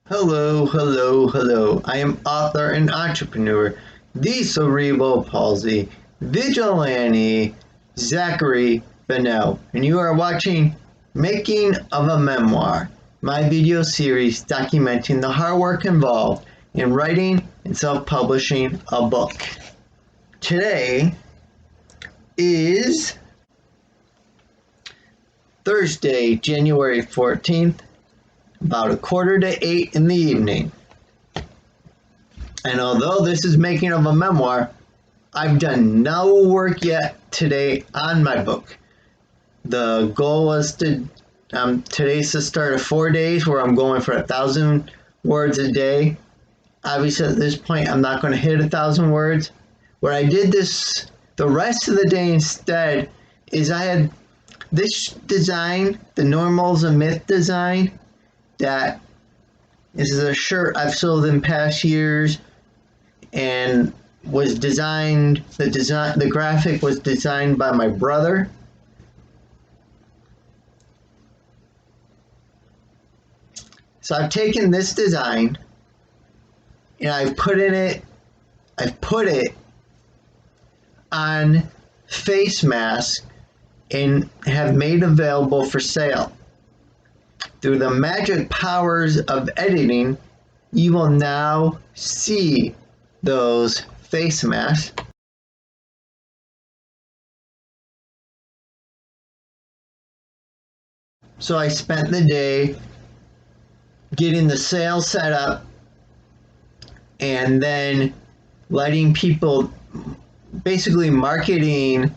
Hello, hello, hello. I am author and entrepreneur, the cerebral palsy vigilante, Zachary Bennell, and you are watching Making of a Memoir, my video series documenting the hard work involved in writing and self-publishing a book. Today is Thursday, January 14th, about 7:45 in the evening. And although this is making of a memoir, I've done no work yet today on my book. The goal was today's the start of 4 days where I'm going for 1,000 words a day. Obviously, at this point, I'm not going to hit 1,000 words. What I did the rest of the day instead is I had this design, the Normals and Myth design, that this is a shirt I've sold in past years and was designed, the graphic was designed by my brother. So I've taken this design and I've put it on face masks and have made available for sale. Through the magic powers of editing, you will now see those face masks. So I spent the day getting the sale set up and then letting people, basically letting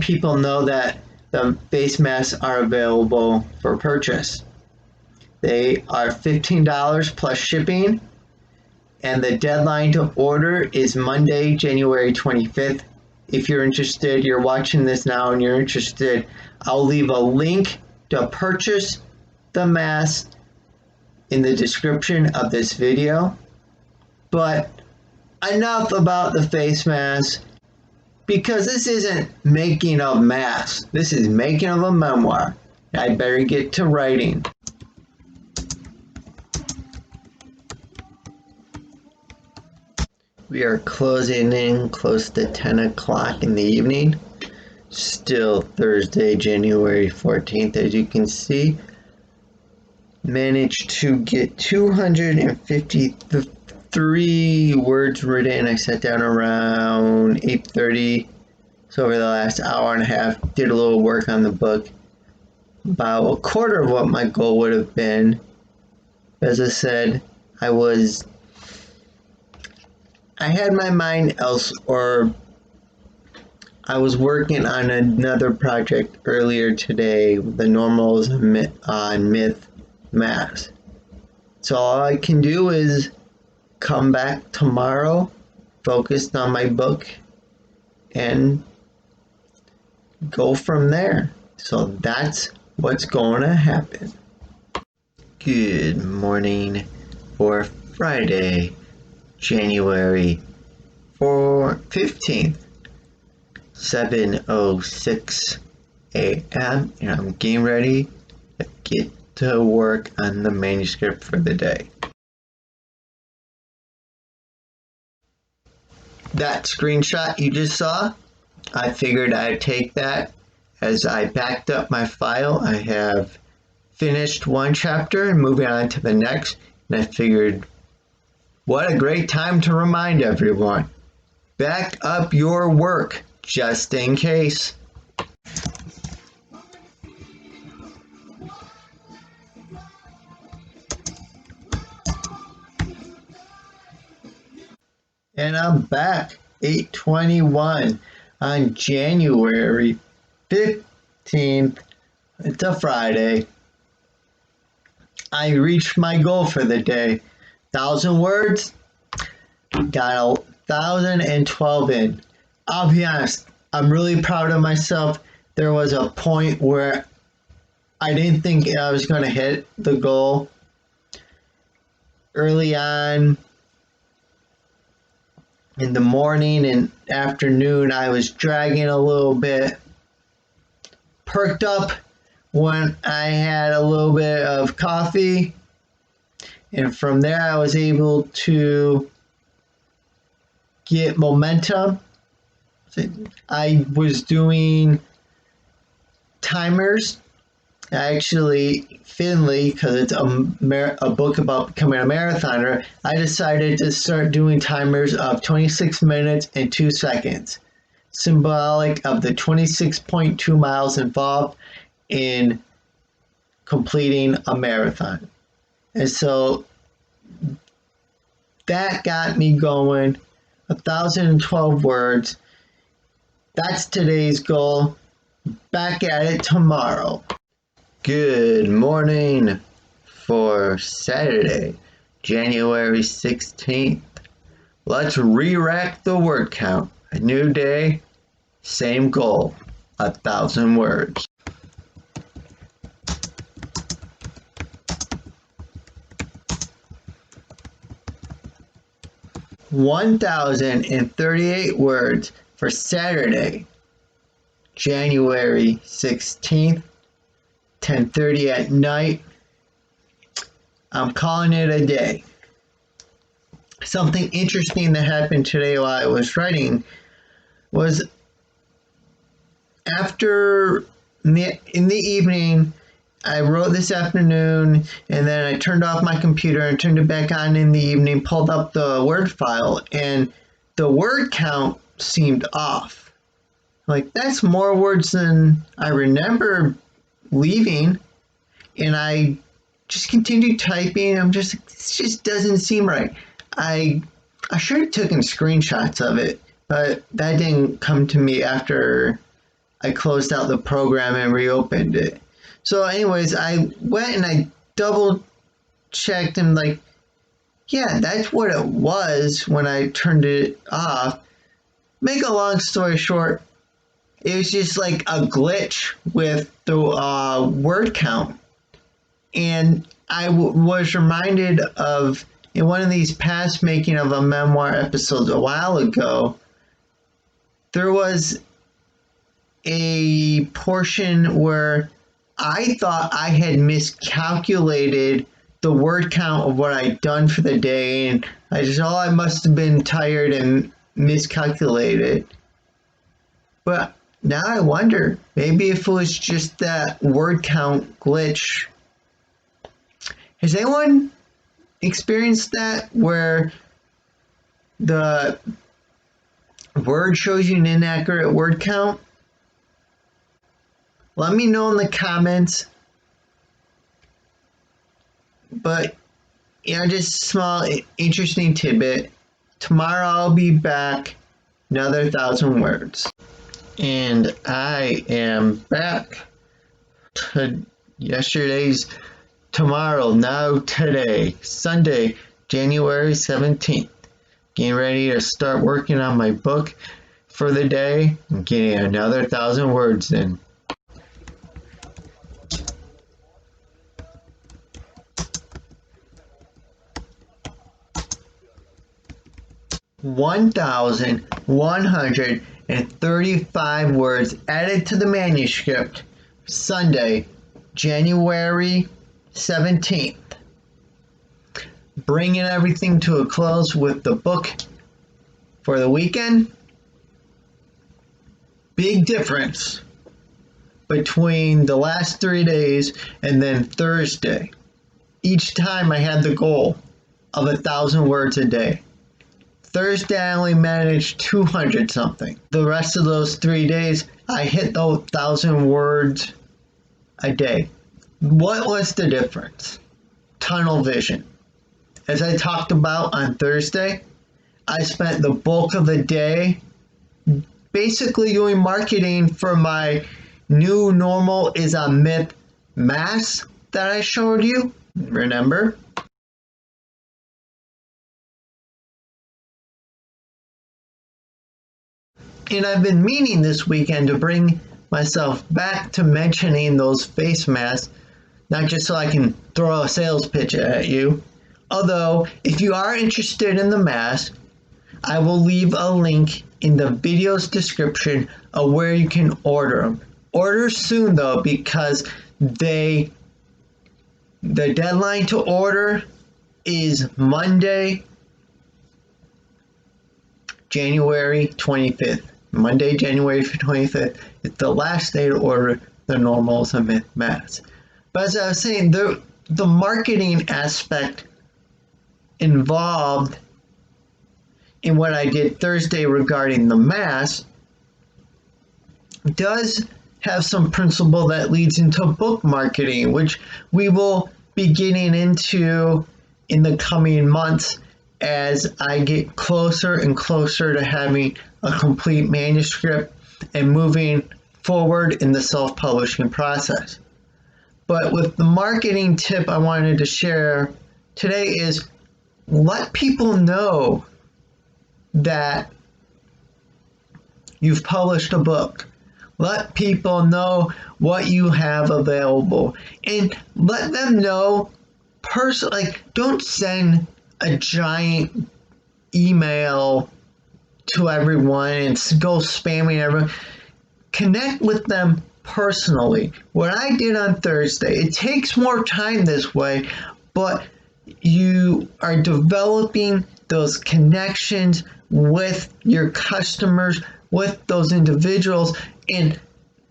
people know that the face masks are available for purchase. They are $15 plus shipping, and the deadline to order is Monday, January 25th. If you're interested, you're watching this now and you're interested, I'll leave a link to purchase the mask in the description of this video. But enough about the face mask, because this isn't making of masks. This is making of a memoir. I better get to writing. We are closing in close to 10 o'clock in the evening. Still Thursday, January 14th, as you can see. Managed to get 253 words written. I sat down around 8:30. So over the last hour and a half, did a little work on the book. About a quarter of what my goal would have been. As I said, I had my mind elsewhere. I was working on another project earlier today, the Normals on Myth Mass. So all I can do is come back tomorrow, focused on my book, and go from there. So that's what's going to happen. Good morning for Friday, January 15th, 7:06 a.m. and I'm getting ready to get to work on the manuscript for the day. That screenshot you just saw, I figured I'd take that as I backed up my file. I have finished one chapter and moving on to the next, and I figured, what a great time to remind everyone. Back up your work, just in case. And I'm back, 8:21 on January 15th. It's a Friday. I reached my goal for the day. 1,000 words, got 1,012 in. I'll be honest, I'm really proud of myself. There was a point where I didn't think I was going to hit the goal. Early on in the morning and afternoon, I was dragging a little bit. Perked up when I had a little bit of coffee And from there, I was able to get momentum. I was doing timers. Actually, Finley, because it's a book about becoming a marathoner, I decided to start doing timers of 26 minutes and 2 seconds, symbolic of the 26.2 miles involved in completing a marathon. And so that got me going. 1,012 words. That's today's goal. Back at it tomorrow. Good morning for Saturday, January 16th. Let's re-rack the word count. A new day, same goal, 1,000 words. 1,038 words for Saturday, January 16th, 10:30 at night. I'm calling it a day. Something interesting that happened today while I was writing was after in the evening, I wrote this afternoon, and then I turned off my computer and turned it back on in the evening, pulled up the Word file, and the word count seemed off. Like, that's more words than I remember leaving, and I just continued typing. It just doesn't seem right. I should have taken screenshots of it, but that didn't come to me after I closed out the program and reopened it. So anyways, I went and I double checked and like, yeah, that's what it was when I turned it off. Make a long story short, it was just like a glitch with the word count. And I was reminded of in one of these past making of a memoir episodes a while ago, there was a portion where I thought I had miscalculated the word count of what I'd done for the day, and I must have been tired and miscalculated. But now I wonder, maybe if it was just that word count glitch. Has anyone experienced that where the word shows you an inaccurate word count? Let me know in the comments. But, just small, interesting tidbit. Tomorrow I'll be back, another 1,000 words. And I am back to tomorrow, now today, Sunday, January 17th. Getting ready to start working on my book for the day and getting another 1,000 words in. $1,135 words added to the manuscript. Sunday, January 17th. Bringing everything to a close with the book for the weekend. Big difference between the last 3 days and then Thursday. Each time I had the goal of 1,000 words a day. Thursday I only managed 200 something. The rest of those 3 days I hit the 1,000 words a day. What was the difference? Tunnel vision. As I talked about on Thursday, I spent the bulk of the day basically doing marketing for my new normal is a myth mask that I showed you. Remember? And I've been meaning this weekend to bring myself back to mentioning those face masks, not just so I can throw a sales pitch at you. Although, if you are interested in the mask, I will leave a link in the video's description of where you can order them. Order soon though, because the deadline to order is Monday, January 25th. Monday, January 25th is the last day to order the Normals and Myth masks. But as I was saying, the marketing aspect involved in what I did Thursday regarding the mask does have some principle that leads into book marketing, which we will be getting into in the coming months as I get closer and closer to having a complete manuscript and moving forward in the self-publishing process. But with the marketing tip I wanted to share today is let people know that you've published a book. Let people know what you have available and let them know personally. Like, don't send a giant email to everyone and go spamming everyone. Connect with them personally. What I did on Thursday, it takes more time this way, but you are developing those connections with your customers, with those individuals. And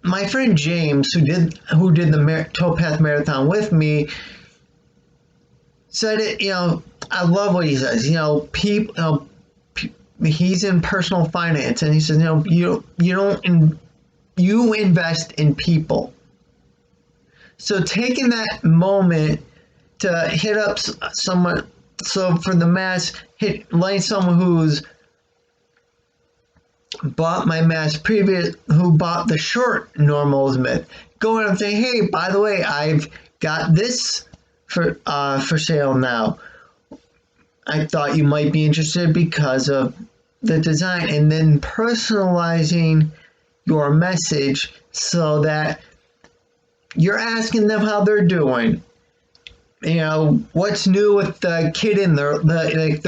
my friend James, who did the Towpath Marathon with me, said it. I love what he says. People. He's in personal finance, and he says, you invest in people. So taking that moment to hit up someone. So for the mask, like someone who's bought my mask who bought the short Normals Myth, going and saying, hey, by the way, I've got this for sale now. I thought you might be interested because of the design, and then personalizing your message so that you're asking them how they're doing. What's new with the kid in their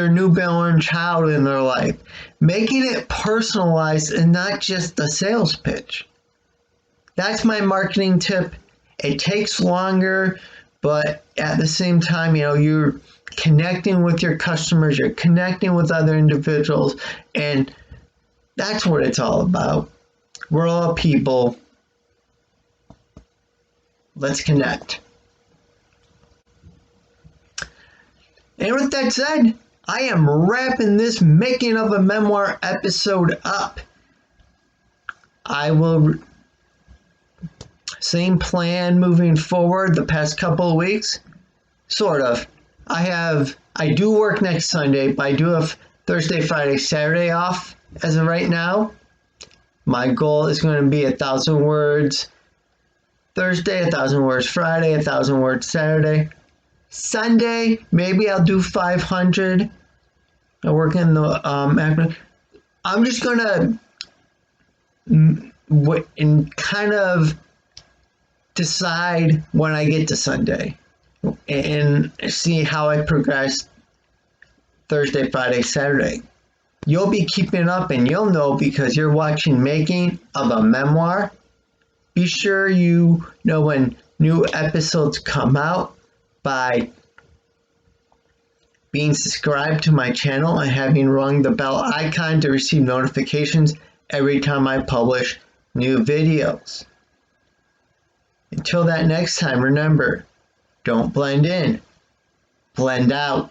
newborn child in their life. Making it personalized and not just a sales pitch. That's my marketing tip. It takes longer, but at the same time, you're connecting with your customers, you're connecting with other individuals, and that's what it's all about. We're all people. Let's connect. And with that said, I am wrapping this Making of a Memoir episode up. I will same plan moving forward the past couple of weeks. Sort of. I do work next Sunday, but I do have Thursday, Friday, Saturday off as of right now. My goal is going to be 1,000 words Thursday, 1,000 words Friday, 1,000 words Saturday. Sunday, maybe I'll do 500. I work in the I'm just gonna kind of decide when I get to Sunday and see how I progress Thursday, Friday, Saturday. You'll be keeping up and you'll know because you're watching Making of a Memoir. Be sure you know when new episodes come out by being subscribed to my channel and having rung the bell icon to receive notifications every time I publish new videos. Until that next time, remember, don't blend in, blend out.